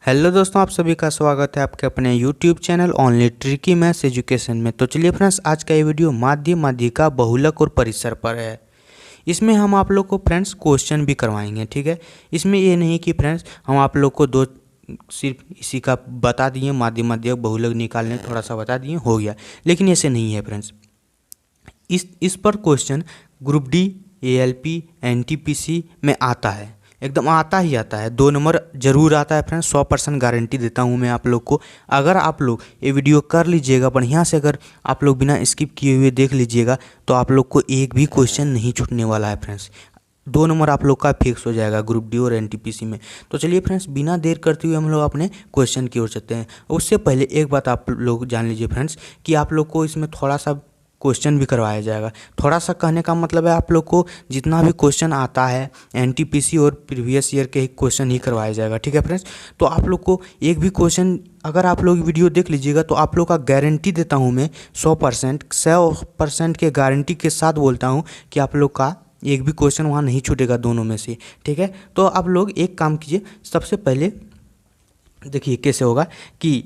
Hello दोस्तों, आप सभी का स्वागत है आपके अपने YouTube channel only tricky maths education में। तो चलिए फ्रेंड्स, आज का ये वीडियो माध्य, माध्यिका, बहुलक और परिसर पर है। इसमें हम आप लोग को फ्रेंड्स क्वेश्चन भी करवाएंगे, ठीक है। इसमें ये नहीं कि फ्रेंड्स हम आप लोग को दो सिर्फ इसी का बता दिए, माध्य, माध्यक, बहुलक निकालने थोड़ा सा बता दिए, हो गया। लेकिन ऐसे नहीं है फ्रेंड्स। इस पर question group D, ALP, NTPC में आता है, एकदम आता ही आता है। 2 नंबर जरूर आता है फ्रेंड्स, 100% गारंटी देता हूँ मैं आप लोग को। अगर आप लोग ये वीडियो कर लीजिएगा बढ़िया से, अगर आप लोग बिना स्किप किए हुए देख लीजिएगा तो आप लोग को एक भी क्वेश्चन नहीं छूटने वाला है फ्रेंड्स। 2 नंबर आप लोग का फिक्स हो जाएगा ग्रुप डी और एनटीपीसी में। तो चलिए फ्रेंड्स, बिना देर करते हुए हम लोग अपने क्वेश्चन की ओर चलते हैं। उससे पहले एक बात आप लोग जान लीजिए फ्रेंड्स कि आप लोग को इसमें थोड़ा सा क्वेश्चन भी करवाया जाएगा। थोड़ा सा कहने का मतलब है आप लोग को जितना भी क्वेश्चन आता है एनटीपीसी और प्रीवियस ईयर के क्वेश्चन ही करवाया जाएगा, ठीक है फ्रेंड्स। तो आप लोग को एक भी क्वेश्चन, अगर आप लोग वीडियो देख लीजिएगा तो आप लोग का गारंटी देता हूँ मैं 100% के गारंटी के साथ बोलता हूँ कि आप लोग का एक भी क्वेश्चन वहाँ नहीं छूटेगा दोनों में से, ठीक है। तो आप लोग एक काम कीजिए, सबसे पहले देखिए कैसे होगा कि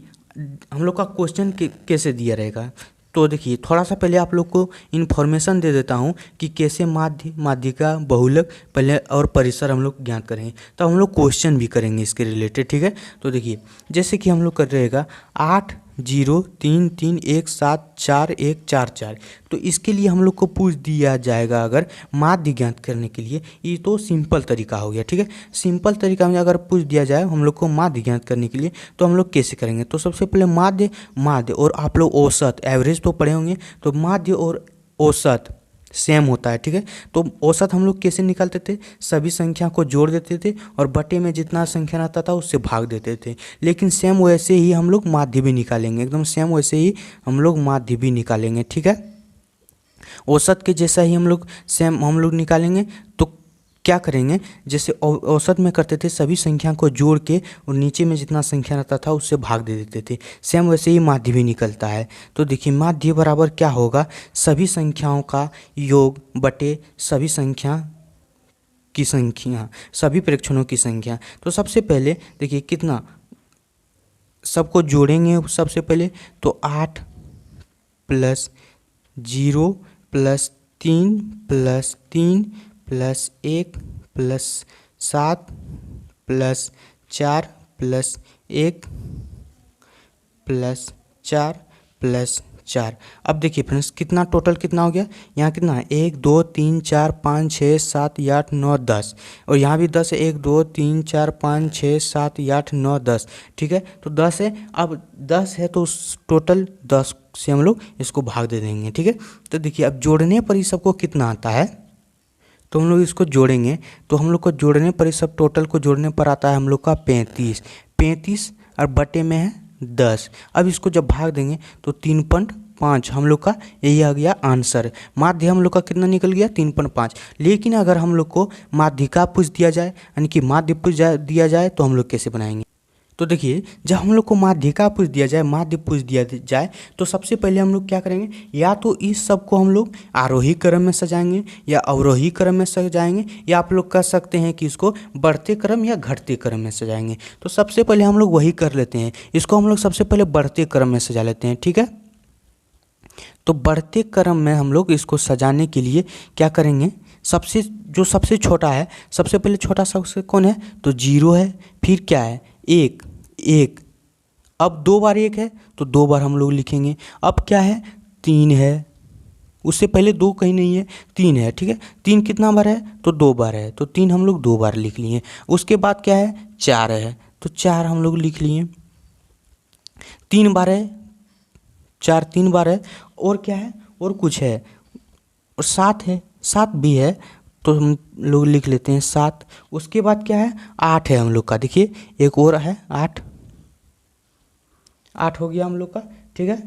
हम लोग का क्वेश्चन कैसे दिया रहेगा। तो देखिए थोड़ा सा पहले आप लोग को इन्फॉर्मेशन दे देता हूँ कि कैसे माध्य, माध्यिका, बहुलक पहले और परिसर हम लोग ज्ञात करेंगे। तो हम लोग क्वेश्चन भी करेंगे इसके रिलेटेड, ठीक है। तो देखिए जैसे कि हम लोग कर रहेगा 8 0 3 3 1 7 4 1 4 4। तो इसके लिए हम लोग को पूछ दिया जाएगा अगर माध्य ज्ञात करने के लिए, ये तो सिंपल तरीका हो गया, ठीक है। सिंपल तरीका में अगर पूछ दिया जाए हम लोग को माध्य ज्ञात करने के लिए तो हम लोग कैसे करेंगे। तो सबसे पहले माध्य और आप लोग औसत, एवरेज तो पढ़े होंगे, तो माध्य और औसत सेम होता है, ठीक है। तो औसत हम लोग कैसे निकालते थे, सभी संख्या को जोड़ देते थे और बटे में जितना संख्या रहता था उससे भाग देते थे। लेकिन सेम वैसे ही हम लोग माध्य भी निकालेंगे, एकदम सेम वैसे ही हम लोग माध्य भी निकालेंगे, ठीक है। औसत के जैसा ही हम लोग सेम हम लोग निकालेंगे। तो क्या करेंगे, जैसे औसत में करते थे सभी संख्या को जोड़ के और नीचे में जितना संख्या रहता था उससे भाग दे देते थे, सेम वैसे ही माध्य भी निकलता है। तो देखिए माध्य बराबर क्या होगा, सभी संख्याओं का योग बटे सभी संख्या की संख्या, सभी प्रेक्षणों की संख्या। तो सबसे पहले देखिए कितना सबको जोड़ेंगे सबसे पहले, तो 8 + 0 + 3 + 3 + 1 + 7 + 4 + 1 + 4 + 4। अब देखिए फ्रेंड्स कितना टोटल कितना हो गया, यहाँ कितना है 1 2 3 4 5 6 7 8 9 10, और यहाँ भी 10 है, 1 2 3 4 5 6 7 8 9 10, ठीक है। तो 10 है, अब 10 है तो टोटल 10 से हम लोग इसको भाग दे देंगे, ठीक है। तो देखिए अब जोड़ने पर ही सबको कितना आता है, तो हम लोग इसको जोड़ेंगे। तो हम लोग को जोड़ने पर ही सब टोटल को जोड़ने पर आता है हम लोग का 35 और बटे में है 10। अब इसको जब भाग देंगे तो 3.5 हम लोग का यही आ गया आंसर। माध्य हम लोग का कितना निकल गया 3.5। लेकिन अगर हम लोग को माध्यिका पूछ दिया जाए, यानी कि माध्य पूछ दिया जाए तो हम लोग कैसे बनाएंगे। तो देखिए जब हम लोग को माध्यिका पूछ दिया जाए, माध्य पूछ दिया जाए, तो सबसे पहले हम लोग क्या करेंगे, या तो इस सब को हम लोग आरोही क्रम में सजाएंगे या अवरोही क्रम में सजाएंगे, या आप लोग कह सकते हैं कि इसको बढ़ते क्रम या घटते क्रम में सजाएंगे। तो सबसे पहले हम लोग वही कर लेते हैं, इसको हम लोग सबसे पहले बढ़ते क्रम में सजा लेते हैं, ठीक है। तो बढ़ते क्रम में हम लोग इसको सजाने के लिए क्या करेंगे, सबसे छोटा है, सबसे पहले छोटा सबसे कौन है, तो 0 है, फिर क्या है 1, अब 2 बार 1 है तो 2 बार हम लोग लिखेंगे। अब क्या है 3 है, उससे पहले 2 कहीं नहीं है, 3 है, ठीक है। 3 कितना बार है, तो 2 बार है, तो 3 हम लोग 2 बार लिख लिए। उसके बाद क्या है 4 है, तो 4 हम लोग लिख लिए। 3 बार है, 4 3 बार है, और क्या है और कुछ है, और 7 है, 7 भी है तो हम लोग लिख लेते हैं 7। उसके बाद क्या है 8 है हम लोग का, देखिए एक और है 8 हो गया हम लोग का, ठीक है।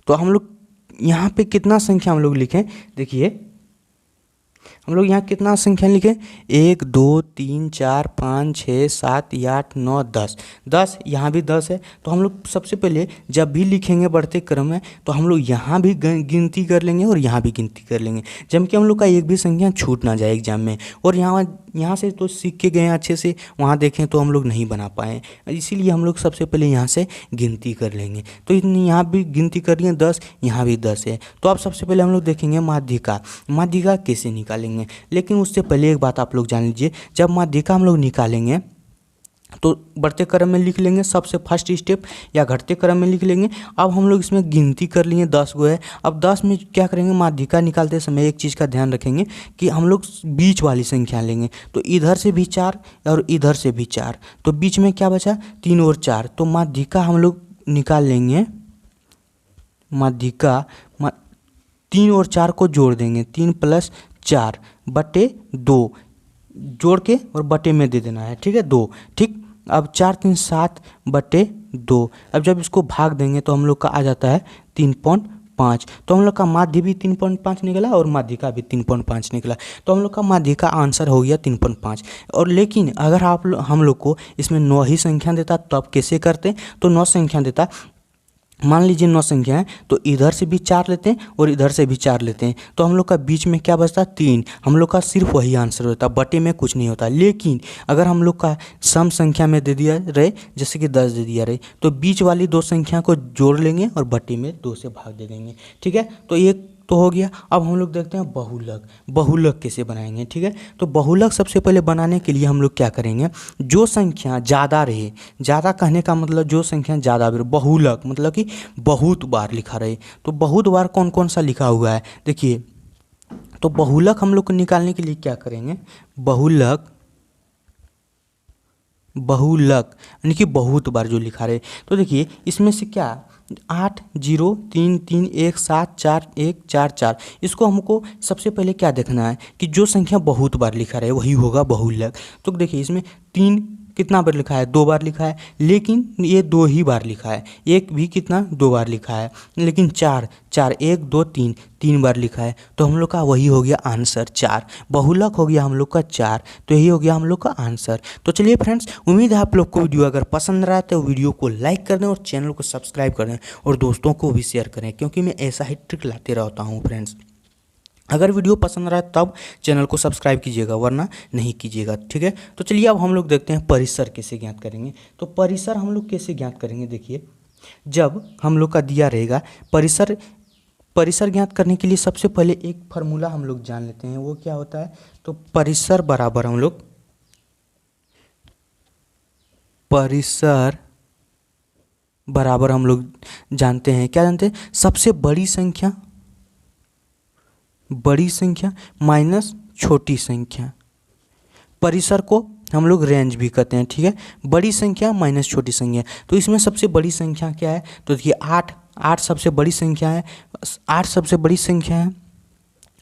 तो हम लोग यहाँ पे कितना संख्या हम लोग लिखें, देखिए हम लोग यहाँ कितना संख्या लिखें, 1 2 3 4 5 6 7 8 9 10, यहाँ भी 10 है। तो हम लोग सबसे पहले जब भी लिखेंगे बढ़ते क्रम में तो हम लोग यहाँ भी गिनती कर लेंगे और यहाँ भी गिनती कर लेंगे, जबकि हम लोग का एक भी संख्या छूट ना जाए एग्जाम में। और यहाँ यहाँ से तो सीख के गए हैं अच्छे से, वहाँ देखें तो हम लोग नहीं बना पाए, इसीलिए हम लोग सबसे पहले यहाँ से गिनती कर लेंगे। तो यहाँ भी गिनती कर लिए 10, यहाँ भी 10 है। तो अब सबसे पहले हम लोग देखेंगे माध्यिका। माध्यिका कैसे निकालेंगे, लेकिन उससे पहले एक बात आप लोग जान लीजिए, जब माध्यिका हम लोग निकालेंगे तो बढ़ते क्रम में लिख लेंगे सबसे फर्स्ट स्टेप, या घटते क्रम में लिख लेंगे। अब हम लोग इसमें गिनती कर लिए 10 गो है। अब 10 में क्या करेंगे, माध्यिका निकालते समय एक चीज़ का ध्यान रखेंगे कि हम लोग बीच वाली संख्या लेंगे। तो इधर से भी 4 और इधर से भी 4, तो बीच में क्या बचा, 3 और 4। तो माध्यिका हम लोग निकाल लेंगे, माध्यिका 3 और 4 को जोड़ देंगे, 3 + 4 बटे 2 जोड़ के और बटे में दे देना है, ठीक है, 2। ठीक, अब 4 3 7 बटे 2। अब जब इसको भाग देंगे तो हम लोग का आ जाता है 3.5। तो हम लोग का माध्य भी 3.5 निकला और माध्यिका भी 3.5 निकला। तो हम लोग का माध्यिका आंसर हो गया 3.5। और लेकिन अगर हम लोग को इसमें 9 ही संख्या देता तो आप कैसे करते, तो 9 संख्या देता, मान लीजिए 9 संख्या है, तो इधर से भी 4 लेते हैं और इधर से भी 4 लेते हैं। तो हम लोग का बीच में क्या बचता, 3। हम लोग का सिर्फ वही आंसर होता, बटे में कुछ नहीं होता। लेकिन अगर हम लोग का सम संख्या में दे दिया रहे, जैसे कि 10 दे दिया रहे, तो बीच वाली 2 संख्या को जोड़ लेंगे और बटे में 2 से भाग दे देंगे, ठीक है। तो एक तो हो गया। अब हम लोग देखते हैं बहुलक। बहुलक कैसे बनाएंगे, ठीक है। तो बहुलक सबसे पहले बनाने के लिए हम लोग क्या करेंगे, जो संख्या ज़्यादा रहे, ज़्यादा कहने का मतलब जो संख्या ज़्यादा रहे, बहुलक मतलब कि बहुत बार लिखा रहे। तो बहुत बार कौन कौन सा लिखा हुआ है देखिए। तो बहुलक हम लोग को निकालने के लिए क्या करेंगे, बहुलक यानी कि बहुत बार जो लिखा रहे। तो देखिए इसमें से क्या 8 0 3 3 1 7 4 1 4 4, इसको हमको सबसे पहले क्या देखना है कि जो संख्या बहुत बार लिखा रहे वही होगा बहुलक। तो देखिए इसमें 3 कितना बार लिखा है, 2 बार लिखा है, लेकिन ये 2 ही बार लिखा है। 1 भी कितना 2 बार लिखा है, लेकिन 4 1 2 3 बार लिखा है। तो हम लोग का वही हो गया आंसर 4। बहुलक हो गया हम लोग का 4, तो यही हो गया हम लोग का आंसर। तो चलिए फ्रेंड्स, उम्मीद है आप लोग को वीडियो अगर पसंद रहा तो वीडियो को लाइक कर दें और चैनल को सब्सक्राइब कर दें और दोस्तों को भी शेयर करें, क्योंकि मैं ऐसा ही ट्रिक लाते रहता हूँ फ्रेंड्स। अगर वीडियो पसंद रहा तब चैनल को सब्सक्राइब कीजिएगा, वरना नहीं कीजिएगा, ठीक है। तो चलिए अब हम लोग देखते हैं परिसर कैसे ज्ञात करेंगे। तो परिसर हम लोग कैसे ज्ञात करेंगे, देखिए जब हम लोग का दिया रहेगा परिसर ज्ञात करने के लिए सबसे पहले एक फार्मूला हम लोग जान लेते हैं। वो क्या होता है, तो परिसर बराबर हम लोग जानते हैं, क्या जानते हैं, सबसे बड़ी संख्या माइनस छोटी संख्या। परिसर को हम लोग रेंज भी कहते हैं, ठीक है। बड़ी संख्या माइनस छोटी संख्या। तो इसमें सबसे बड़ी संख्या क्या है, तो देखिए 8 सबसे बड़ी संख्या है, 8 सबसे बड़ी संख्या है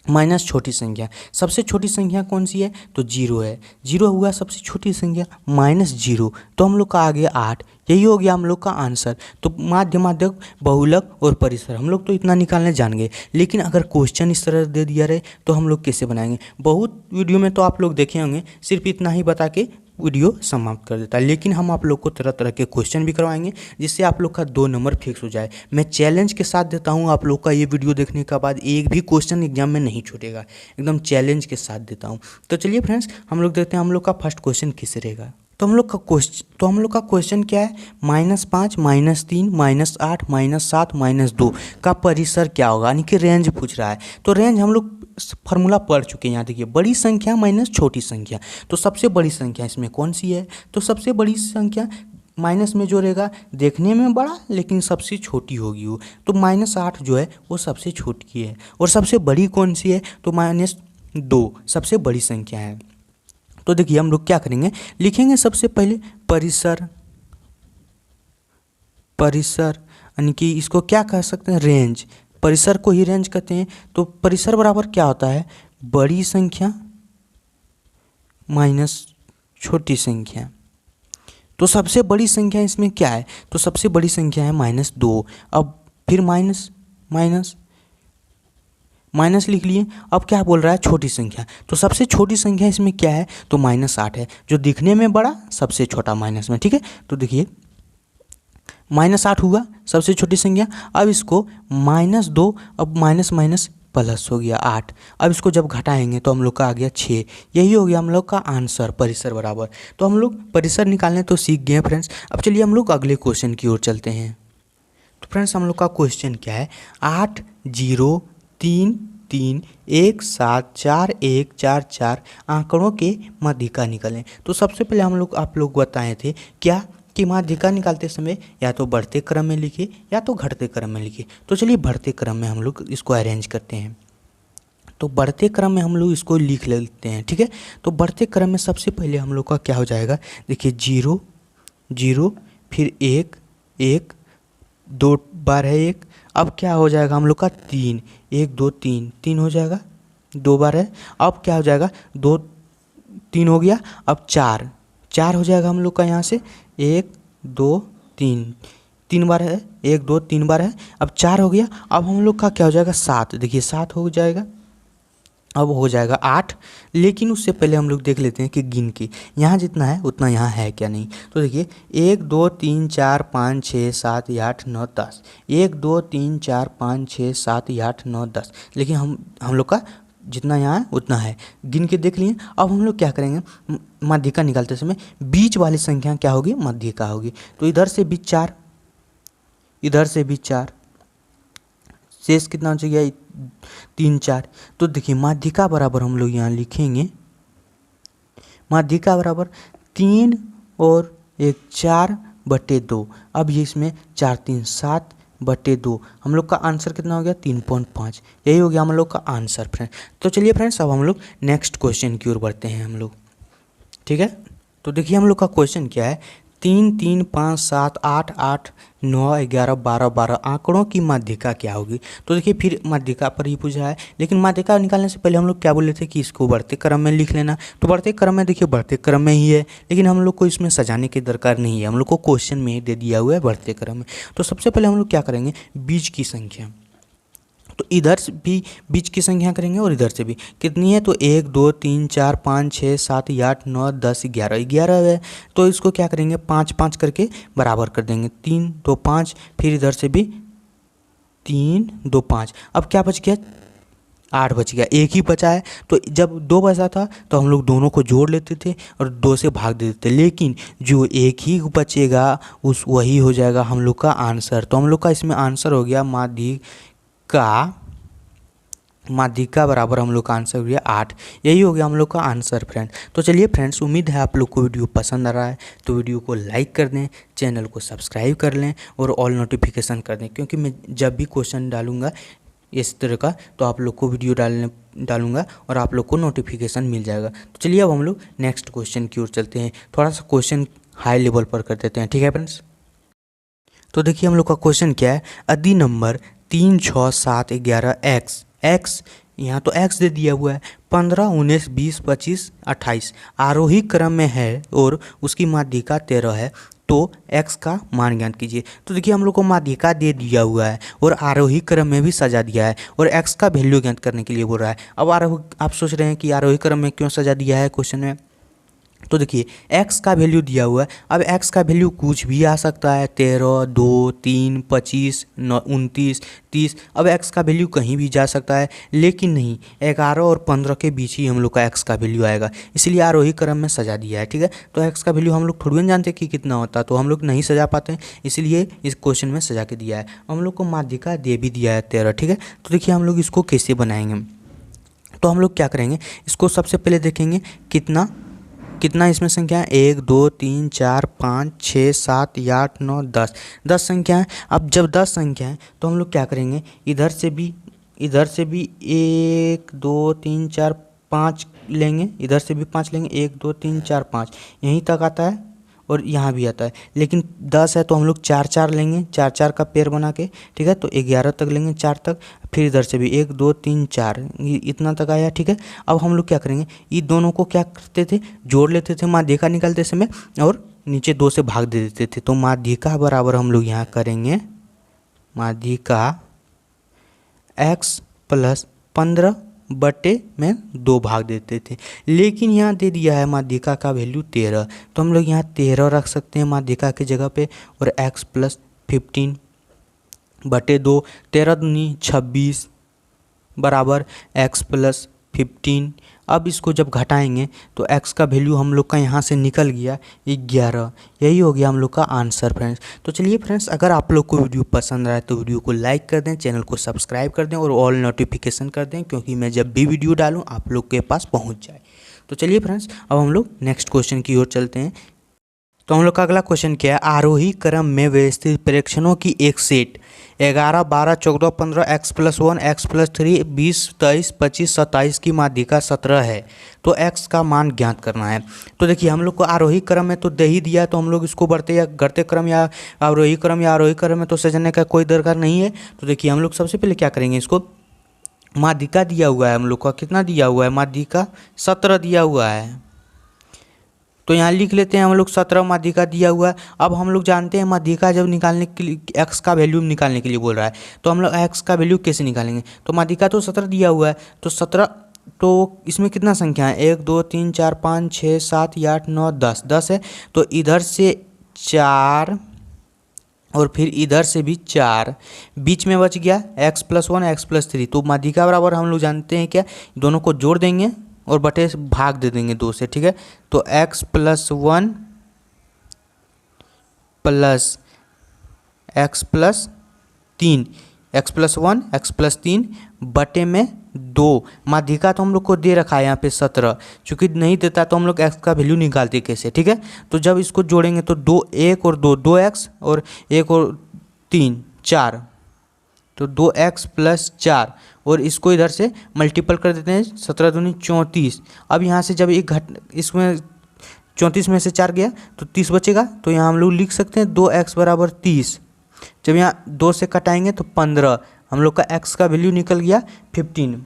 माइनस छोटी संख्या। सबसे छोटी संख्या कौन सी है, तो 0 है। 0 हुआ सबसे छोटी संख्या माइनस 0, तो हम लोग का आ गया 8। यही हो गया हम लोग का आंसर। तो माध्यक, बहुलक और परिसर हम लोग तो इतना निकालने जान गए, लेकिन अगर क्वेश्चन इस तरह दे दिया रहे तो हम लोग कैसे बनाएंगे। बहुत वीडियो में तो आप लोग देखे होंगे, सिर्फ इतना ही बता के वीडियो समाप्त कर देता है, लेकिन हम आप लोग को तरह तरह के क्वेश्चन भी करवाएंगे, जिससे आप लोग का 2 नंबर फिक्स हो जाए। मैं चैलेंज के साथ देता हूं, आप लोग का ये वीडियो देखने के बाद एक भी क्वेश्चन एग्जाम में नहीं छूटेगा, एकदम चैलेंज के साथ देता हूं। तो चलिए फ्रेंड्स, हम लोग देखते हैं हम लोग का फर्स्ट क्वेश्चन किससे रहेगा। तो हम लोग का क्वेश्चन क्या है, -5 -3 -8 -7 -2 का परिसर क्या होगा, यानी कि रेंज पूछ रहा है। तो रेंज हम लोग फार्मूला पढ़ चुके हैं। यहाँ देखिए, बड़ी संख्या माइनस छोटी संख्या। तो सबसे बड़ी संख्या इसमें कौन सी है, तो सबसे बड़ी संख्या माइनस में जो रहेगा देखने में बड़ा लेकिन सबसे छोटी होगी वो, तो -8 जो है वो सबसे छोटी है। और सबसे बड़ी कौन सी है, तो -2 सबसे बड़ी संख्या है। तो देखिए हम लोग क्या करेंगे, लिखेंगे सबसे पहले परिसर यानी कि इसको क्या कह सकते हैं, रेंज। परिसर को ही रेंज कहते हैं। तो परिसर बराबर क्या होता है, बड़ी संख्या माइनस छोटी संख्या। तो सबसे बड़ी संख्या इसमें क्या है, तो सबसे बड़ी संख्या है -2। अब फिर माइनस लिख लिए। अब क्या बोल रहा है, छोटी संख्या। तो सबसे छोटी संख्या इसमें क्या है, तो -8 है, जो दिखने में बड़ा सबसे छोटा माइनस में, ठीक है। तो देखिए -8 हुआ सबसे छोटी संख्या। अब इसको -2, अब माइनस प्लस हो गया 8। अब इसको जब घटाएंगे तो हम लोग का आ गया 6। यही हो गया हम लोग का आंसर परिसर बराबर। तो हम लोग परिसर निकालने तो सीख गए फ्रेंड्स। अब चलिए हम लोग अगले क्वेश्चन की ओर चलते हैं। तो फ्रेंड्स हम लोग का क्वेश्चन क्या है, 8 0 3 3 1 7 4 1 4 4 आंकड़ों के माध्यिका निकालें। तो सबसे पहले हम लोग आप लोग बताए थे क्या कि माध्यिका निकालते समय या तो बढ़ते क्रम में लिखिए या तो घटते क्रम में लिखिए। तो चलिए बढ़ते क्रम में हम लोग इसको अरेंज करते हैं। तो बढ़ते क्रम में हम लोग इसको लिख लेते हैं, ठीक है। तो बढ़ते क्रम में सबसे पहले हम लोग का क्या हो जाएगा, देखिए 0 0 फिर 1 1 2 बार है 1। अब क्या हो जाएगा हम लोग का 3 1 2 3 3 हो जाएगा, 2 बार है। अब क्या हो जाएगा 2 3 हो गया। अब 4 4 हो जाएगा हम लोग का यहाँ से 1 2 3 3 बार है, 1 2 3 बार है। अब 4 हो गया। अब हम लोग का क्या हो जाएगा 7, देखिए 7 हो जाएगा। अब हो जाएगा 8। लेकिन उससे पहले हम लोग देख लेते हैं कि गिन के यहाँ जितना है उतना यहाँ है क्या नहीं। तो देखिए 1 2 3 4 5 6 7 8 9 10, 1 2 3 4 5 6 7 8 9 10। लेकिन हम लोग का जितना यहाँ है उतना है, गिन के देख लिए। अब हम लोग क्या करेंगे, माध्यिका निकालते समय बीच वाली संख्या क्या होगी, माध्यिका होगी। तो इधर से भी 4, इधर से भी 4, शेष कितना हो गया 3 4। तो देखिए माध्यिका बराबर हम लोग यहाँ लिखेंगे, माध्यिका बराबर 3 और 1 4/2। अब ये इसमें 4 3 7/2। हम लोग का आंसर कितना हो गया 3.5। यही हो गया हम लोग का आंसर फ्रेंड। तो चलिए फ्रेंड्स अब हम लोग नेक्स्ट क्वेश्चन की ओर बढ़ते हैं हम लोग, ठीक है। तो देखिए हम लोग का क्वेश्चन क्या है, 3 3 5 7 8 8 9 11 12 12 आंकड़ों की माध्यिका क्या होगी। तो देखिए फिर माध्यिका पर ही पूछा है, लेकिन माध्यिका निकालने से पहले हम लोग क्या बोले थे कि इसको बढ़ते क्रम में लिख लेना। तो बढ़ते क्रम में देखिए बढ़ते क्रम में ही है, लेकिन हम लोग को इसमें सजाने की दरकार नहीं है, हम लोग को क्वेश्चन में ही दे दिया हुआ है बढ़ते क्रम में। तो सबसे पहले हम लोग क्या करेंगे, बीच की संख्या। तो इधर से भी बीच की संख्या करेंगे और इधर से भी कितनी है, तो 1 2 3 4 5 6 7 8 9 10 11 11 है। तो इसको क्या करेंगे 5 5 करके बराबर कर देंगे, 3 2 5। फिर इधर से भी 3 2 5। अब क्या बच गया 8 बच गया, एक ही बचा है। तो जब 2 बचा था तो हम लोग दोनों को जोड़ लेते थे और 2 से भाग देते थे, लेकिन जो एक ही बचेगा उस वही हो जाएगा हम लोग का आंसर। तो हम लोग का इसमें आंसर हो गया माध्यिका बराबर हम लोग का आंसर हो गया 8। यही हो गया हम लोग का आंसर फ्रेंड। तो चलिए फ्रेंड्स, उम्मीद है आप लोग को वीडियो पसंद आ रहा है। तो वीडियो को लाइक कर दें, चैनल को सब्सक्राइब कर लें और ऑल नोटिफिकेशन कर दें, क्योंकि मैं जब भी क्वेश्चन डालूंगा इस तरह का तो आप लोग को वीडियो डालूंगा और आप लोग को नोटिफिकेशन मिल जाएगा। तो चलिए अब हम लोग नेक्स्ट क्वेश्चन की ओर चलते हैं। थोड़ा सा क्वेश्चन हाई लेवल पर कर देते हैं, ठीक है फ्रेंड्स। तो देखिए हम लोग का क्वेश्चन क्या है, अति नंबर 3 6 7 11 x यहाँ तो x दे दिया हुआ है, 15 19 20 25 28 आरोही क्रम में है और उसकी माध्यिका 13 है। तो x का मान ज्ञात कीजिए। तो देखिए हम लोग को माध्यिका दे दिया हुआ है और आरोही क्रम में भी सजा दिया है और x का वैल्यू ज्ञात करने के लिए बोल रहा है। अब आप सोच रहे हैं कि आरोही क्रम में क्यों सजा दिया है क्वेश्चन में। तो देखिए x का वैल्यू दिया हुआ है, अब x का वैल्यू कुछ भी आ सकता है, 13 2 3 25 29 30। अब x का वैल्यू कहीं भी जा सकता है, लेकिन नहीं 11 और 15 के बीच ही हम लोग का x का वैल्यू आएगा, इसलिए आरोही क्रम में सजा दिया है, ठीक है। तो x का वैल्यू हम लोग थोड़ी नहीं जानते कि कितना होता है, तो हम लोग नहीं सजा पाते हैं, इसलिए इस क्वेश्चन में सजा के दिया है। हम लोग को माध्यिका दे भी दिया है 13, ठीक है। तो देखिए हम लोग इसको कैसे बनाएंगे। तो हम लोग क्या करेंगे, इसको सबसे पहले देखेंगे कितना इसमें संख्या है, 1 2 3 4 5 6 7 8 9 10 10 संख्या है। अब जब 10 संख्या है तो हम लोग क्या करेंगे, इधर से भी 1 2 3 4 5 लेंगे, इधर से भी 5 लेंगे, 1 2 3 4 5 यहीं तक आता है और यहाँ भी आता है। लेकिन 10 है तो हम लोग 4 4 लेंगे, 4 4 का पेयर बना के, ठीक है। तो 11 तक लेंगे 4 तक, फिर इधर से भी 1 2 3 4 इतना तक आया, ठीक है। अब हम लोग क्या करेंगे, ये दोनों को क्या करते थे, जोड़ लेते थे माध्यिका निकालते समय और नीचे 2 से भाग दे देते थे। तो माध्यिका बराबर हम लोग यहाँ करेंगे माध्यिका x + 15 बटे में 2 भाग देते थे, लेकिन यहाँ दे दिया है माध्यिका का वैल्यू 13, तो हम लोग यहाँ 13 रख सकते हैं माध्यिका की जगह पे और x + 15 बटे 2, 13 दूनी 26 बराबर x+15। अब इसको जब घटाएंगे तो x का वैल्यू हम लोग का यहाँ से निकल गया 11। यही हो गया हम लोग का आंसर फ्रेंड्स। तो चलिए फ्रेंड्स, अगर आप लोग को वीडियो पसंद आए तो वीडियो को लाइक कर दें, चैनल को सब्सक्राइब कर दें और ऑल नोटिफिकेशन कर दें, क्योंकि मैं जब भी वीडियो डालूँ आप लोग के पास पहुँच जाए। तो चलिए फ्रेंड्स, अब हम लोग नेक्स्ट क्वेश्चन की ओर चलते हैं। तो हम लोग का अगला क्वेश्चन क्या है, आरोही क्रम में व्यवस्थित प्रेक्षणों की एक सेट 11, 12, 14, 15, x+1, x+3, 20, 23, 25, 27 की माध्यिका 17 है। तो x का मान ज्ञात करना है। तो देखिए हम लोग को आरोही क्रम में तो दे ही दिया, तो हम लोग इसको बढ़ते या घटते क्रम या आरोही क्रम में तो सजाने का कोई दरकार नहीं है। तो देखिए हम लोग सबसे पहले क्या करेंगे, इसको माध्यिका दिया हुआ है हम लोग का, कितना दिया हुआ है, माध्यिका 17 दिया हुआ है। तो यहाँ लिख लेते हैं हम लोग 17 माध्यिका दिया हुआ है। अब हम लोग जानते हैं माध्यिका जब निकालने के लिए x का वैल्यू निकालने के लिए बोल रहा है, तो हम लोग x का वैल्यू कैसे निकालेंगे। तो माध्यिका तो 17 दिया हुआ है, तो 17, तो इसमें कितना संख्या है, 1 2 3 4 5 6 7 8 9 10 है। तो इधर से 4 और फिर इधर से भी 4, बीच में बच गया x+1 x+3। तो माध्यिका बराबर हम लोग जानते हैं क्या, दोनों को जोड़ देंगे और बटे भाग दे देंगे 2 से, ठीक है। तो x+1 plus x+3, x+1 x+3 बटे में 2। माध्यिका तो हम लोग को दे रखा है यहाँ पे 17, चूँकि नहीं देता तो हम लोग x का वैल्यू निकालते कैसे, ठीक है। तो जब इसको जोड़ेंगे तो 2, 1 और 2, 2x और 1 और 3 4, तो 2x + 4 और इसको इधर से मल्टीपल कर देते हैं, 17 दूनी 34। अब यहाँ से जब एक इसमें 34 में से 4 गया तो 30 बचेगा। तो यहाँ हम लोग लिख सकते हैं 2x = 30। जब यहाँ 2 से कटाएंगे तो 15, हम लोग का x का वैल्यू निकल गया 15।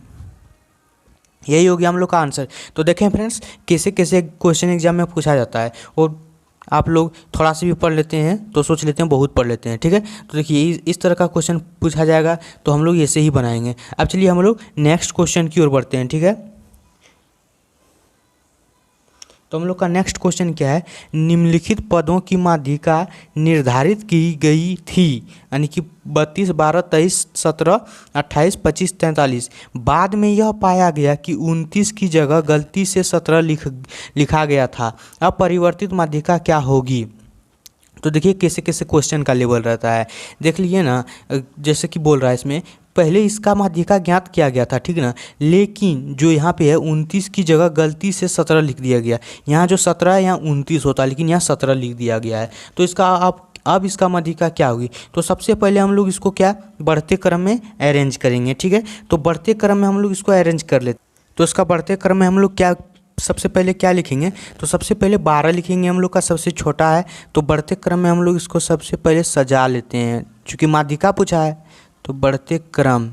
यही हो गया हम लोग का आंसर। तो देखें फ्रेंड्स, कैसे कैसे क्वेश्चन एग्जाम में पूछा जाता है, और आप लोग थोड़ा सा भी पढ़ लेते हैं तो सोच लेते हैं बहुत पढ़ लेते हैं, ठीक है। तो देखिए इस तरह का क्वेश्चन पूछा जाएगा तो हम लोग ऐसे ही बनाएंगे। अब चलिए हम लोग नेक्स्ट क्वेश्चन की ओर बढ़ते हैं, ठीक है। तो हम लोग का नेक्स्ट क्वेश्चन क्या है, निम्नलिखित पदों की माध्यिका निर्धारित की गई थी, यानी कि 32, 12, 23, 17, 28, 25, 43। बाद में यह पाया गया कि 29 की जगह गलती से 17 लिखा गया था। अब परिवर्तित माध्यिका क्या होगी। तो देखिए कैसे कैसे क्वेश्चन का लेवल रहता है, देख लीजिए ना। जैसे कि बोल रहा है इसमें, पहले इसका माध्यिका ज्ञात किया गया था, ठीक ना, लेकिन जो यहाँ पे है 29 की जगह गलती से 17 लिख दिया गया। यहाँ जो 17 है यहाँ 29 होता है, लेकिन यहाँ 17 लिख दिया गया है। तो इसका अब इसका माध्यिका क्या होगी। तो सबसे पहले हम लोग इसको क्या बढ़ते क्रम में अरेंज करेंगे, ठीक है। तो बढ़ते क्रम में हम लोग इसको अरेंज कर लेते। तो इसका बढ़ते क्रम में हम लोग क्या सबसे पहले क्या लिखेंगे, तो सबसे पहले 12 लिखेंगे, हम लोग का सबसे छोटा है। तो बढ़ते क्रम में हम लोग इसको सबसे पहले सजा लेते हैं, चूँकि माध्यिका पूछा है। तो बढ़ते क्रम,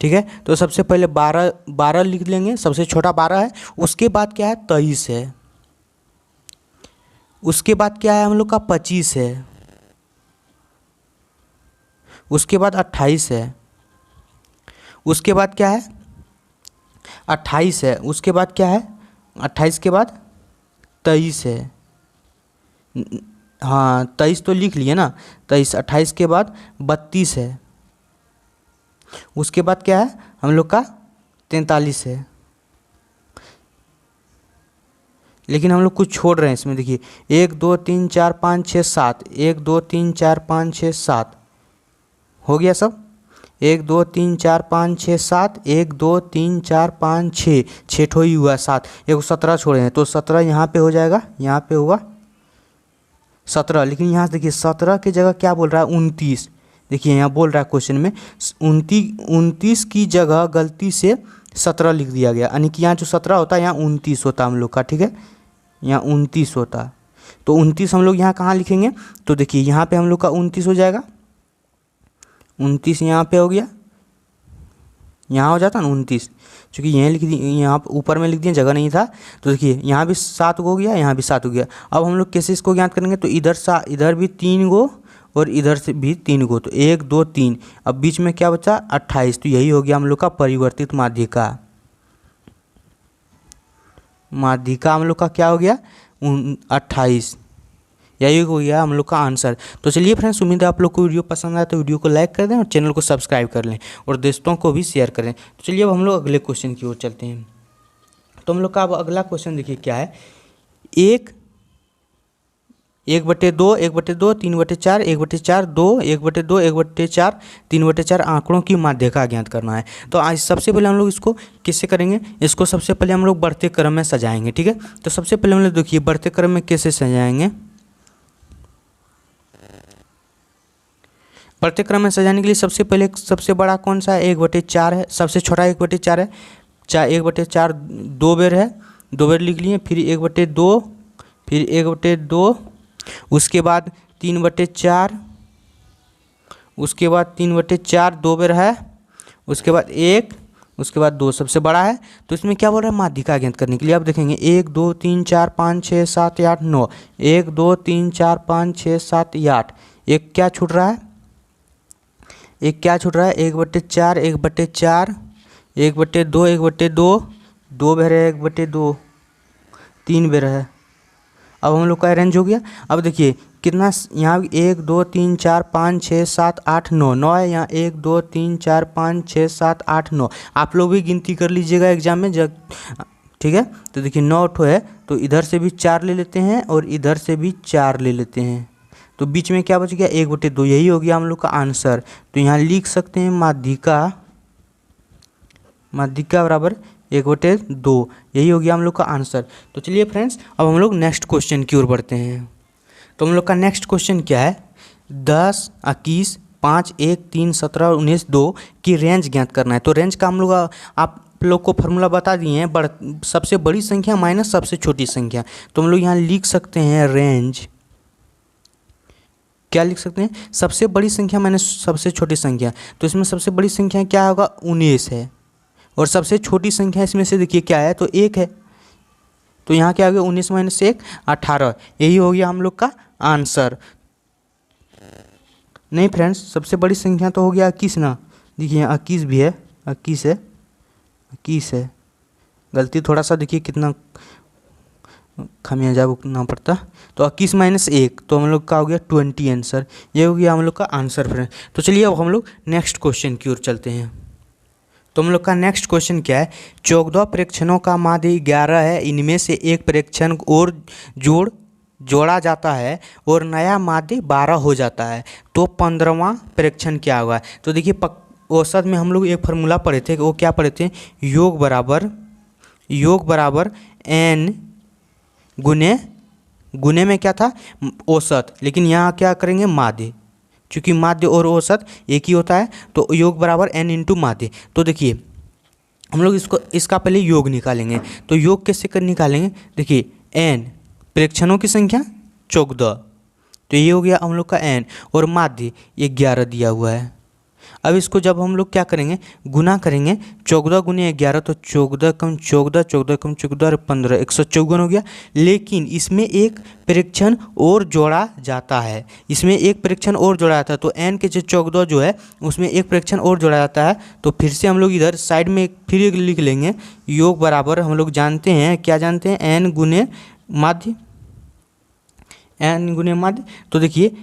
ठीक है। तो सबसे पहले 12 लिख लेंगे, सबसे छोटा 12 है। उसके बाद क्या है 23 है। उसके बाद क्या है हम लोग का 25 है। उसके बाद 28 है। उसके बाद क्या है 28 है। उसके बाद क्या है 28 के बाद 23 है। हाँ 23 तो लिख लिए ना, 23। 28 के बाद 32 है। उसके बाद क्या है हम लोग का 43 है। लेकिन हम लोग कुछ छोड़ रहे हैं इसमें, देखिए 1 2 3 4 5 6 7, 1 2 3 4 5 6 7 हो गया सब। 1 2 3 4 5 6 7, 1 2 3 4 5 6 ठो ही हुआ 7, 17 छोड़े हैं। तो 17 यहाँ पे हो जाएगा, यहाँ पे होगा 17। लेकिन यहाँ से देखिए 17 की जगह क्या बोल रहा है 29। देखिए यहाँ बोल रहा है क्वेश्चन में 29 की जगह गलती से 17 लिख दिया गया, यानी कि यहाँ जो 17 होता है यहाँ 29 होता हम लोग का, ठीक है। यहाँ 29 होता, तो 29 हम लोग यहाँ कहाँ लिखेंगे। तो देखिए यहाँ पे हम लोग का 29 हो जाएगा, 29 यहाँ पे हो गया, यहाँ हो जाता ना 29, क्योंकि यहीं लिख दी, यहाँ ऊपर में लिख दिया, जगह नहीं था। तो देखिए यहाँ भी 7 हो गया, यहाँ भी 7 हो गया। अब हम लोग कैसे इसको ज्ञात करेंगे, तो इधर भी 3 गो और इधर से भी 3 गो, तो 1 2 3। अब बीच में क्या बचा 28। तो यही हो गया हम लोग का परिवर्तित माध्यिका। माध्यिका हम लोग का क्या हो गया 28। यही हो गया हम लोग का आंसर। तो चलिए फ्रेंड्स, उम्मीद है आप लोग को वीडियो पसंद आया तो वीडियो को लाइक कर दें और चैनल को सब्सक्राइब कर लें और दोस्तों को भी शेयर करें। तो चलिए अब हम लोग अगले क्वेश्चन की ओर चलते हैं। तो हम लोग का अब अगला क्वेश्चन देखिए क्या है। 1/2, 1/2, 3/4, 1/4, 2, 1/2, 1/4, 3/4 आंकड़ों की माध्यिका ज्ञात करना है। तो आज सबसे पहले हम लोग इसको किससे करेंगे, इसको सबसे पहले हम लोग बढ़ते क्रम में सजाएंगे, ठीक है। तो सबसे पहले हम लोग देखिए बढ़ते क्रम में कैसे सजाएंगे। बढ़ते क्रम में सजाने के लिए सबसे पहले सबसे बड़ा कौन सा है, 1/4 है। सबसे छोटा 1/4 है। 1/4 2 बार है, 2 बार लिख लिए। फिर 1/2, फिर 1/2, उसके बाद 3/4, उसके बाद 3/4 2 बार है, उसके बाद 1, उसके बाद 2 सबसे बड़ा है। तो इसमें क्या बोल रहा है, माध्यिका ज्ञात करने के लिए आप देखेंगे 1 2 3 4 5 6 7 8 9, 1 2 3 4 5 6 7 8, एक क्या छूट रहा है, एक क्या छूट रहा है, 1/4, 1/4, 1/2, 1/2, 2 बार है, 1/2, 3 बार है। अब हम लोग का अरेंज हो गया। अब देखिए कितना यहाँ 1 2 3 4 5 6 7 8 9, 9 है यहाँ, 1 2 3 4 5 6 7 8 9। आप लोग भी गिनती कर लीजिएगा एग्जाम में जब, ठीक है। तो देखिए 9 ठो है, तो इधर से भी 4 ले लेते हैं और इधर से भी 4 ले लेते हैं। तो बीच में क्या बच गया, 1/2। यही हो गया हम लोग का आंसर। तो यहाँ लिख सकते हैं माध्यिका बराबर 1/2। यही हो गया हम लोग का आंसर। तो चलिए फ्रेंड्स, अब हम लोग नेक्स्ट क्वेश्चन की ओर बढ़ते हैं। तो हम लोग का नेक्स्ट क्वेश्चन क्या है, 10, 21, 5, 1, 3, 17, 19, 2 की रेंज ज्ञात करना है। तो रेंज का हम लोग आप लोग को फॉर्मूला बता दिए हैं, सबसे बड़ी संख्या माइनस सबसे छोटी संख्या। तो हम लोग यहाँ लिख सकते हैं रेंज, क्या लिख सकते हैं, सबसे बड़ी संख्या माइनस सबसे छोटी संख्या। तो इसमें सबसे बड़ी संख्या क्या होगा, 19 है, और सबसे छोटी संख्या इसमें से देखिए क्या है, तो 1 है। तो यहाँ क्या हो गया, 19 - 1 18। यही हो गया हम लोग का आंसर। नहीं फ्रेंड्स, सबसे बड़ी संख्या तो हो गया 21 ना। देखिए यहाँ 21 भी है, 21 है, 21 है। गलती थोड़ा सा देखिए कितना खामियाजा भुगतना पड़ता। तो 21 - 1, तो हम लोग का हो गया 20 आंसर। ये हो गया हम लोग का आंसर फ्रेंड। तो चलिए अब हम लोग नेक्स्ट क्वेश्चन की ओर चलते हैं। तो हम लोग का नेक्स्ट क्वेश्चन क्या है, 14 प्रेक्षणों का माध्य 11 है, इनमें से एक प्रेक्षण और जोड़ा जाता है और नया माध्य 12 हो जाता है, तो 15वां प्रेक्षण क्या होगा। तो देखिए औसत में हम लोग एक फार्मूला पढ़े थे, वो क्या पढ़े थे, योग बराबर n गुने में क्या था, औसत। लेकिन यहाँ क्या करेंगे, माध्य, चूँकि माध्य और औसत एक ही होता है, तो योग बराबर n × माध्य। तो देखिए हम लोग इसका पहले योग निकालेंगे। तो योग कैसे कर निकालेंगे, देखिए n प्रेक्षणों की संख्या 14, तो ये हो गया हम लोग का n, और माध्य ये 11 दिया हुआ है। अब इसको जब हम लोग क्या करेंगे, गुना करेंगे, 14 × 11, तो 14 कम 14, 14 कम 14 और 15, 154 हो गया। लेकिन इसमें एक प्रेक्षण और जोड़ा जाता है, इसमें एक प्रेक्षण और जोड़ा जाता है। तो n के 14 जो है उसमें एक प्रेक्षण और जोड़ा जाता है। तो फिर से हम लोग इधर साइड में फिर एक लिख लेंगे, योग बराबर हम लोग जानते हैं, क्या जानते हैं, n × माध्य, n × माध्य। तो देखिए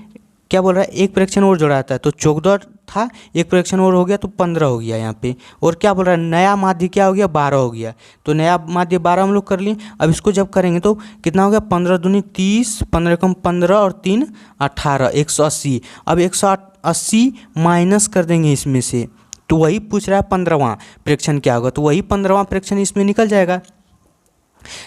क्या बोल रहा है, एक प्रेक्षण और जोड़ा जाता है, तो 14 था, एक प्रेक्षण और हो गया तो 15 हो गया यहाँ पे। और क्या बोल रहा है, नया माध्य क्या हो गया, 12 हो गया। तो नया माध्य 12 हम लोग कर लिए। अब इसको जब करेंगे तो कितना हो गया, 15 दूनी 30, 15 कम 15 और 3 18, 180। अब 180 माइनस कर देंगे इसमें से, तो वही पूछ रहा है 15वां प्रेक्षण क्या होगा। तो वही 15वां प्रेक्षण इसमें निकल जाएगा।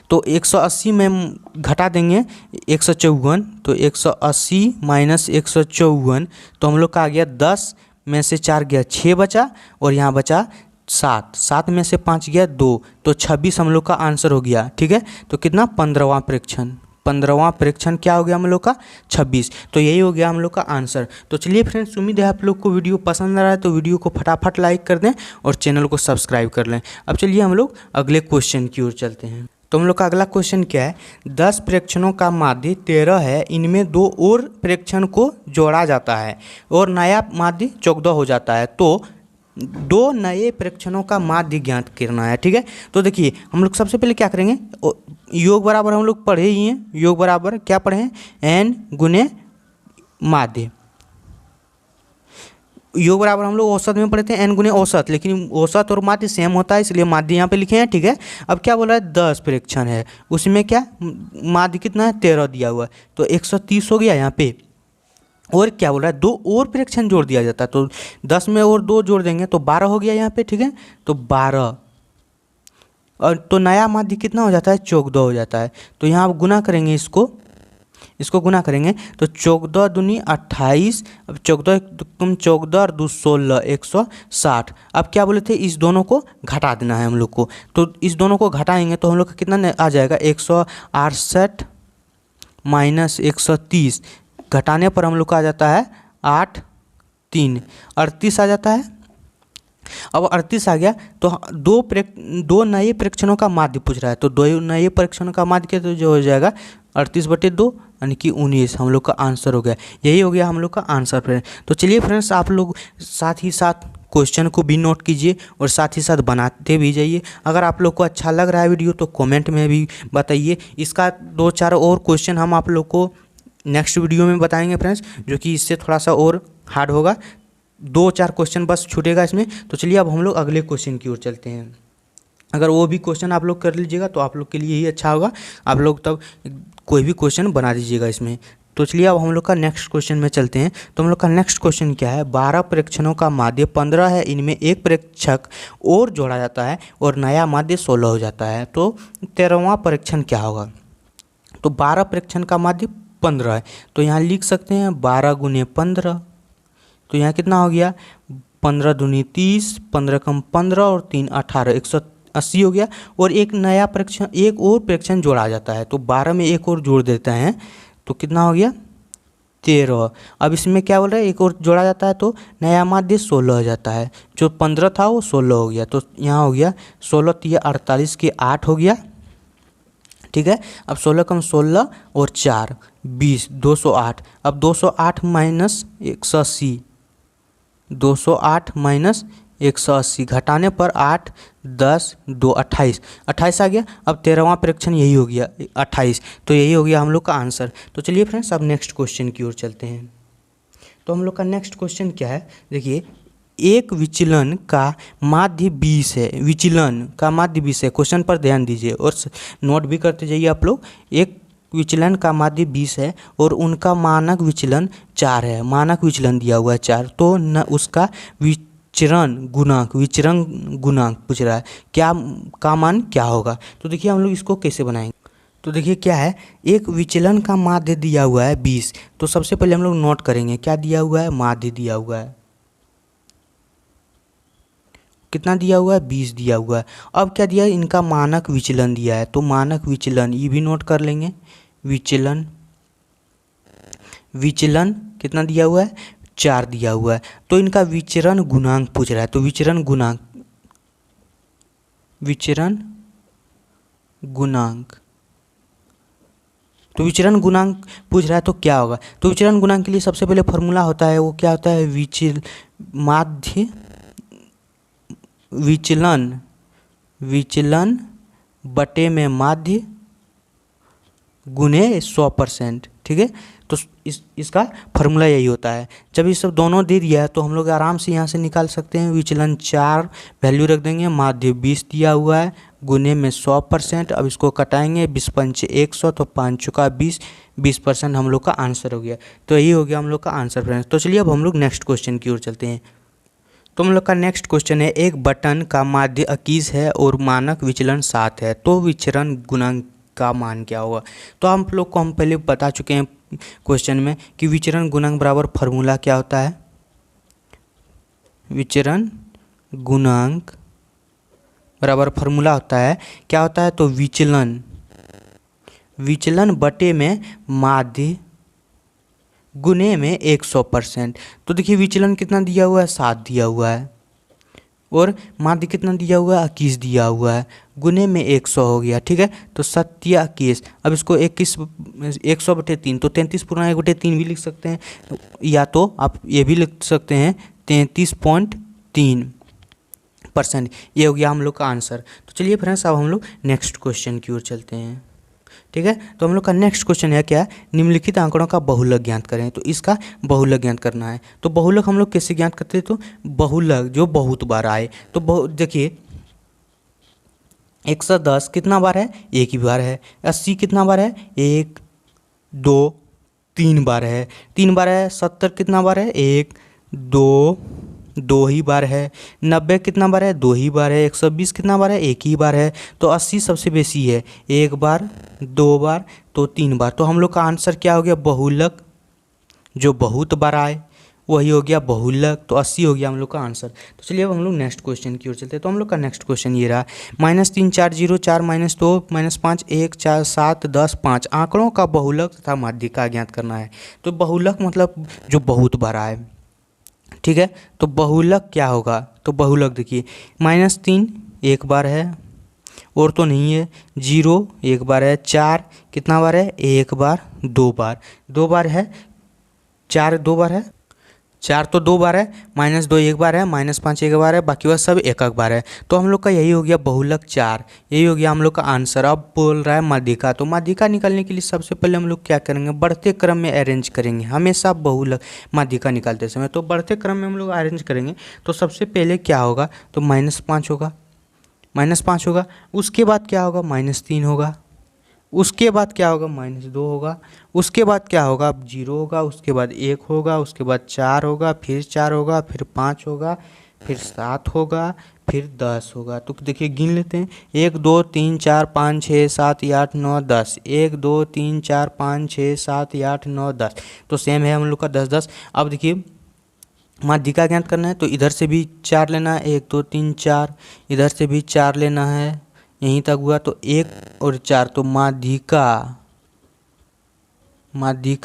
तो 180 में घटा देंगे 154, तो 180 - 154, तो हम लोग का आ गया 10 में से 4 गया 6 बचा, और यहाँ बचा 7, 7 में से 5 गया 2, तो 26 हम लोग का आंसर हो गया, ठीक है। तो कितना, 15वां प्रेक्षण, 15वां प्रेक्षण क्या हो गया हम लोग का, 26। तो यही हो गया हम लोग का आंसर। तो चलिए फ्रेंड्स, उम्मीद है आप लोग को वीडियो पसंद आ रहा है, तो वीडियो को फटाफट लाइक कर दें और चैनल को सब्सक्राइब कर लें। अब चलिए हम लोग अगले क्वेश्चन की ओर चलते हैं। तो हम लोग का अगला क्वेश्चन क्या है, 10 प्रेक्षणों का माध्य 13 है, इनमें 2 और प्रेक्षण को जोड़ा जाता है और नया माध्य 14 हो जाता है, तो 2 नए प्रेक्षणों का माध्य ज्ञात करना है, ठीक है। तो देखिए हम लोग सबसे पहले क्या करेंगे, योग बराबर हम लोग पढ़े ही हैं, योग बराबर क्या पढ़े हैं, n गुने माध्य। योग बराबर हम लोग औसत में पढ़े थे n गुने औसत, लेकिन औसत और माध्य सेम होता है इसलिए माध्य यहाँ पे लिखे हैं, ठीक है। अब क्या बोला है, 10 प्रेक्षण है, उसमें क्या माध्य कितना है, 13 दिया हुआ है, तो 130 हो गया यहाँ पे। और क्या बोल रहा है, 2 और प्रेक्षण जोड़ दिया जाता है, तो 10 में और 2 जोड़ देंगे तो 12 हो गया यहाँ पे, ठीक है। तो 12 और तो नया माध्य कितना हो जाता है, 14 हो जाता है। तो यहाँ आप गुना करेंगे, इसको गुना करेंगे तो 14 दूनी 28, अब 14 तुम 14 और 2 16, 160। अब क्या बोले थे, इस दोनों को घटा देना है हम लोग को, तो इस दोनों को घटाएंगे तो हम लोग का कितना आ जाएगा, 168 माइनस 130, घटाने पर हम लोग का आ जाता है 8 3 38 आ जाता है। अब 38 आ गया तो दो नए प्रेक्षणों का माध्य पूछ रहा है, तो 2 नए प्रेक्षणों का माध्य क्या, तो जो हो जाएगा 38/2 यानी कि 19 हम लोग का आंसर हो गया। यही हो गया हम लोग का आंसर फ्रेंड्स। तो चलिए फ्रेंड्स, आप लोग साथ ही साथ क्वेश्चन को भी नोट कीजिए और साथ ही साथ बनाते भी जाइए। अगर आप लोग को अच्छा लग रहा है वीडियो तो कमेंट में भी बताइए। इसका 2-4 और क्वेश्चन हम आप लोग को नेक्स्ट वीडियो में बताएंगे फ्रेंड्स, जो कि इससे थोड़ा सा और हार्ड होगा। 2-4 क्वेश्चन बस छूटेगा इसमें। तो चलिए अब हम लोग अगले क्वेश्चन की ओर चलते हैं। अगर वो भी क्वेश्चन आप लोग कर लीजिएगा तो आप लोग के लिए ही अच्छा होगा, आप लोग तब कोई भी क्वेश्चन बना दीजिएगा इसमें। तो चलिए अब हम लोग का नेक्स्ट क्वेश्चन में चलते हैं। तो हम लोग का नेक्स्ट क्वेश्चन क्या है, 12 प्रेक्षणों का माध्य 15 है, इनमें एक प्रेक्षक और जोड़ा जाता है और नया माध्य 16 हो जाता है, तो 13वां परीक्षण क्या होगा। तो 12 प्रेक्षण का माध्य 15 है, तो यहाँ लिख सकते हैं 12 गुने 15, तो यहाँ कितना हो गया, 15 दूनी 30, 15 कम 15 और 3 18, 180 हो गया। और एक नया प्रेक्षण, एक और प्रेक्षण जोड़ा जाता है, तो 12 में एक और जोड़ देते हैं तो कितना हो गया, 13। अब इसमें क्या बोल रहा है, एक और जोड़ा जाता है तो नया माध्य 16 हो जाता है, जो 15 था वो 16 हो गया। तो यहाँ हो गया 16 3 48 के 8 हो गया, ठीक है। अब 16 कम 16 और 4 20, 208। अब 208 माइनस 180, 208 माइनस 180, घटाने पर 8 10 2 28, 28 आ गया। अब 13वां प्रेक्षण यही हो गया 28, तो यही हो गया हम लोग का आंसर। तो चलिए फ्रेंड्स अब नेक्स्ट क्वेश्चन की ओर चलते हैं। तो हम लोग का नेक्स्ट क्वेश्चन क्या है, देखिए, एक विचलन का माध्य 20 है, विचलन का माध्य 20 है, क्वेश्चन पर ध्यान दीजिए और नोट भी करते जाइए आप लोग। एक विचलन का माध्य 20 है और उनका मानक विचलन 4 है, मानक विचलन दिया हुआ है 4, तो न उसका विचरण गुणांक पूछ रहा है, क्या का मान क्या होगा। तो देखिए हम लोग इसको कैसे बनाएंगे। तो देखिए क्या है, एक विचलन का माध्य दिया हुआ है 20, तो सबसे पहले हम लोग नोट करेंगे क्या दिया हुआ है, माध्य दिया हुआ है, कितना दिया हुआ है, 20 दिया हुआ है। अब क्या दिया है, इनका मानक विचलन दिया है, तो मानक विचलन ये भी नोट कर लेंगे। विचलन कितना दिया हुआ है, 4 दिया हुआ है। तो इनका विचरण गुणांक पूछ रहा है, तो विचरण गुणांक पूछ रहा है, तो क्या होगा। तो विचरण गुणांक के लिए सबसे पहले फॉर्मूला होता है, वो क्या होता है, विचलन बटे में माध्य गुने 100%, ठीक है। तो इसका फॉर्मूला यही होता है। जब ये सब दोनों दे दिया है तो हम लोग आराम से यहाँ से निकाल सकते हैं। विचलन 4 वैल्यू रख देंगे, माध्य 20 दिया हुआ है, गुने में 100%। अब इसको कटाएंगे, 20 पंच 100, तो 5 चुका 20, 20% हम लोग का आंसर हो गया। तो यही हो गया हम लोग का आंसर फ्रेंड्स। तो चलिए अब हम लोग नेक्स्ट क्वेश्चन की ओर चलते हैं। तो हम लोग का नेक्स्ट क्वेश्चन है, एक बटन का माध्य 21 है और मानक विचलन 7 है, तो विचरण गुणांक का मान क्या होगा। तो हम लोग को हम पहले बता चुके हैं क्वेश्चन में कि विचरण गुणांक बराबर फॉर्मूला क्या होता है, विचरण गुणांक बराबर फॉर्मूला होता है, क्या होता है, तो विचलन बटे में माध्य गुने में 100%। तो देखिए विचलन कितना दिया हुआ है, 7 दिया हुआ है, और माध्य कितना दिया हुआ है, 21 दिया हुआ है, गुने में 100 हो गया, ठीक है। तो 7 या 21, अब इसको 100/3, तो 33 पूरा 1/3 भी लिख सकते हैं, या तो आप ये भी लिख सकते हैं 33.3%। ये हो गया हम लोग का आंसर। तो चलिए फ्रेंड्स अब हम लोग नेक्स्ट क्वेश्चन की ओर चलते हैं। ठीक है। तो हम लोग का नेक्स्ट क्वेश्चन है क्या, निम्नलिखित आंकड़ों का बहुलक ज्ञात करें। तो इसका बहुलक ज्ञात करना है। तो बहुलक हम लोग कैसे ज्ञात करते हैं, तो बहुलक जो बहुत बार आए। तो देखिए 110 कितना बार है, एक ही बार है। 80 कितना बार है, 1 2 3 बार है, 3 बार है। 70 कितना बार है, 1 2 2 ही बार है। 90 कितना बार है, 2 ही बार है। 120 कितना बार है, 1 ही बार है। तो 80 सबसे बेसी है, 1 बार 2 बार तो 3 बार। तो हम लोग का आंसर क्या हो गया, बहुलक जो बहुत बार आए वही हो गया बहुलक। तो 80 हो गया हम लोग का आंसर। तो चलिए अब हम लोग नेक्स्ट क्वेश्चन की ओर चलते हैं। तो हम लोग का नेक्स्ट क्वेश्चन ये रहा, -3 4 0 4 -2 -5 1 4 7 10 5 आंकड़ों का बहुलक तथा माध्यिका ज्ञात करना है। तो बहुलक मतलब जो बहुत बार आए, ठीक है। तो बहुलक क्या होगा, तो बहुलक देखिए -3 एक बार है और तो नहीं है, 0 एक बार है, 4 कितना बार है, एक बार 2 बार 2 बार है, 4 2 बार है, 4 तो 2 बार है, -2 एक बार है, -5 एक बार है, बाकी वह सब एक बार है। तो हम लोग का यही हो गया बहुलक 4, यही हो गया हम लोग का आंसर। अब बोल रहा है माध्यिका। तो माध्यिका निकालने के लिए सबसे पहले हम लोग क्या करेंगे, बढ़ते क्रम में अरेंज करेंगे हमेशा बहुलक माध्यिका निकालते समय। तो बढ़ते क्रम में हम लोग अरेंज करेंगे। तो सबसे पहले क्या होगा, तो -5 होगा, -5 होगा। उसके बाद क्या होगा, -3 होगा। उसके बाद क्या होगा, -2 होगा। उसके बाद क्या होगा, 0 होगा। उसके बाद 1 होगा। उसके बाद 4 होगा, फिर 4 होगा, फिर 5 होगा, फिर 7 होगा, फिर 10 होगा। तो देखिए गिन लेते हैं, 1 2 3 4 5 6 7 8 9 10, 1 2 3 4 5 6 7 8 9 10। तो सेम है हम लोग का 10 10। अब देखिए माध्यिका ज्ञात करना है। तो इधर से भी 4 लेना है, 1 2 3 4, इधर से भी 4 लेना है, यहीं तक हुआ। तो 1 और 4 तो माध्यिका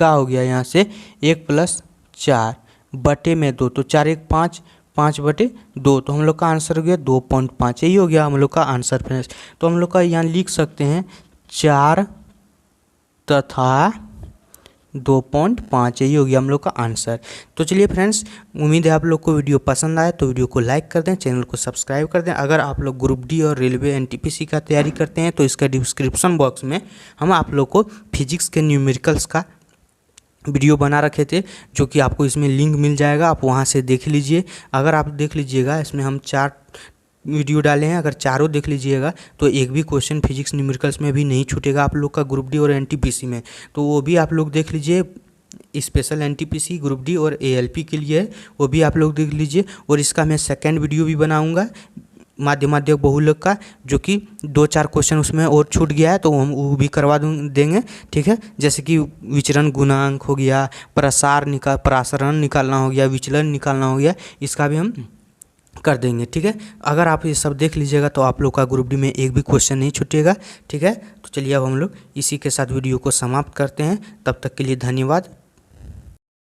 हो गया यहाँ से 1 + 4 बटे में 2। तो 4 1 5, 5 बटे 2। तो हम लोग का आंसर हो गया 2.5। यही हो गया हम लोग का आंसर फ्रेंड्स। तो हम लोग का यहाँ लिख सकते हैं 4 तथा 2.5, यही हो गया हम लोग का आंसर। तो चलिए फ्रेंड्स, उम्मीद है आप लोग को वीडियो पसंद आया। तो वीडियो को लाइक कर दें, चैनल को सब्सक्राइब कर दें। अगर आप लोग ग्रुप डी और रेलवे एनटीपीसी का तैयारी करते हैं तो इसका डिस्क्रिप्शन बॉक्स में हम आप लोग को फिजिक्स के न्यूमेरिकल्स का वीडियो बना रखे थे, जो कि आपको इसमें लिंक मिल जाएगा, आप वहाँ से देख लीजिए। अगर आप देख लीजिएगा, इसमें हम 4 वीडियो डाले हैं, अगर चारों देख लीजिएगा तो एक भी क्वेश्चन फिजिक्स न्यूमेरिकल्स में भी नहीं छूटेगा आप लोग का ग्रुप डी और एनटीपीसी में। तो वो भी आप लोग देख लीजिए। स्पेशल एनटीपीसी ग्रुप डी और एएलपी के लिए है, वो भी आप लोग देख लीजिए। और इसका मैं सेकंड वीडियो भी बनाऊंगा माध्यक बहुलक का, जो कि 2-4 क्वेश्चन उसमें और छूट गया है, तो हम वो भी करवा देंगे, ठीक है। जैसे कि विचरण गुणांक हो गया, प्रसारण निकालना हो गया, विचलन निकालना हो गया, इसका भी हम कर देंगे, ठीक है। अगर आप ये सब देख लीजिएगा तो आप लोग का ग्रुप डी में एक भी क्वेश्चन नहीं छूटेगा, ठीक है। तो चलिए अब हम लोग इसी के साथ वीडियो को समाप्त करते हैं। तब तक के लिए धन्यवाद।